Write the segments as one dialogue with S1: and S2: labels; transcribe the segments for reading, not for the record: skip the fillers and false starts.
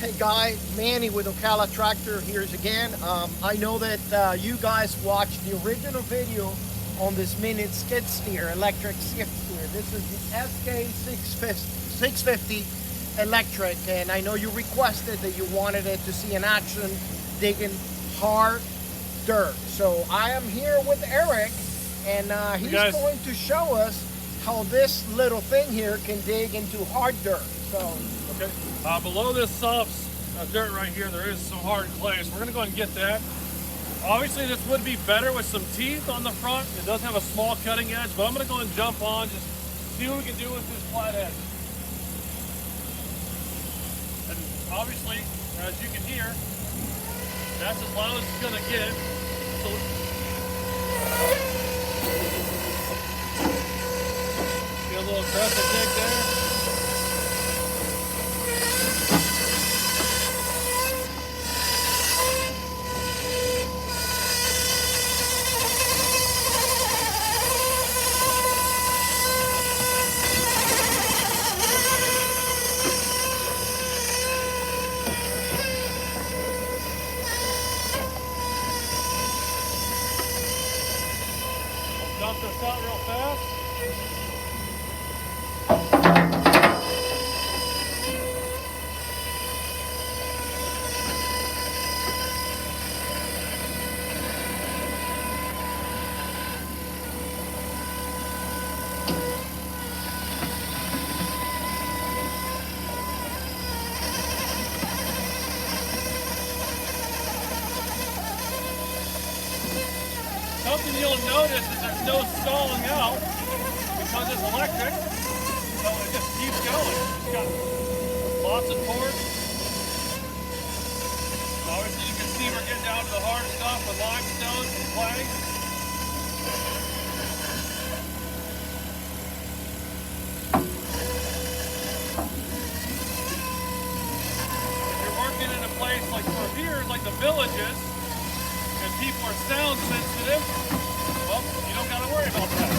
S1: Hey guy, Manny with Ocala Tractor here's again. I know that you guys watched the original video on this Mammut skid steer, electric skid steer. This is the SK650 electric, and I know you requested that you wanted it to see in action digging hard dirt. So I am here with Eric, and he's going to show us how this little thing here can dig into hard dirt. So.
S2: Okay. Below this soft dirt right here, there is some hard clay, so we're going to go ahead and get that. Obviously, this would be better with some teeth on the front. It does have a small cutting edge, but I'm going to go ahead and jump on, just see what we can do with this flat edge. And obviously, as you can hear, that's as loud as it's going to get. So, get a little aggressive dig there. Dump this out real fast. Something you'll notice is there's no stalling out because it's electric, so it just keeps going. It's got lots of torque. Obviously you can see we're getting down to the hard stuff with limestone and clay. If you're working in a place like for here, like the villages, and people are sound sensitive, well, you don't got to worry about that.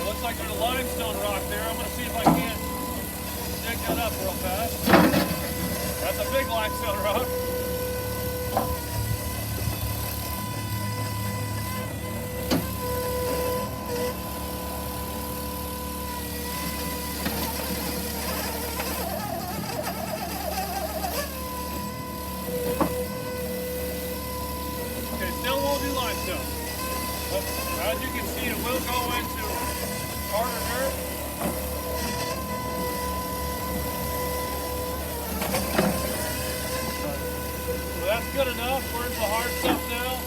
S2: Looks like there's a limestone rock there. I'm going to see if I can't dig that up real fast. That's a big limestone rock. Okay, still won't do limestone. But as you can see, it will go into harder dirt. So that's good enough. We're into the hard stuff now.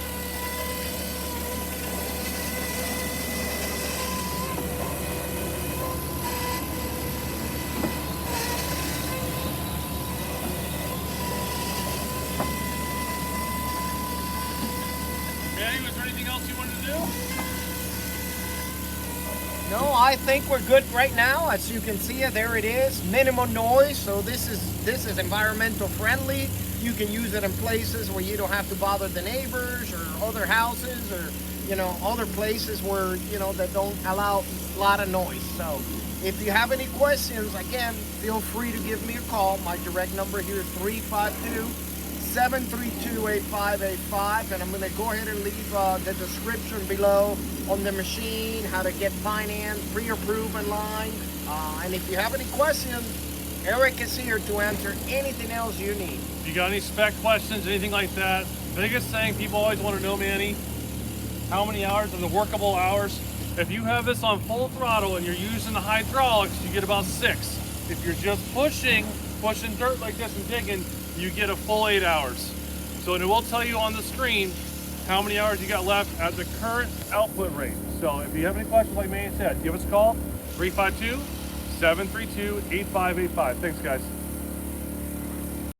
S2: Manny, was there anything else you wanted to do?
S1: No, I think we're good right now. As you can see, there it is. Minimum noise, so this is environmental friendly. You can use it in places where you don't have to bother the neighbors or other houses or other places where that don't allow a lot of noise. So if you have any questions, again, feel free to give me a call. My direct number here is 352-732-8585, and I'm going to go ahead and leave the description below on the machine, how to get financed, pre-approved in line. And if you have any questions, Eric is here to answer anything else you need.
S2: If you got any spec questions, anything like that, biggest thing people always want to know, Manny, how many hours are the workable hours? If you have this on full throttle and you're using the hydraulics, you get about 6. If you're just pushing dirt like this and digging, you get a full 8 hours. So it will tell you on the screen how many hours you got left at the current output rate. So if you have any questions, like Manny said, give us a call, 352-732-8585. Thanks, guys.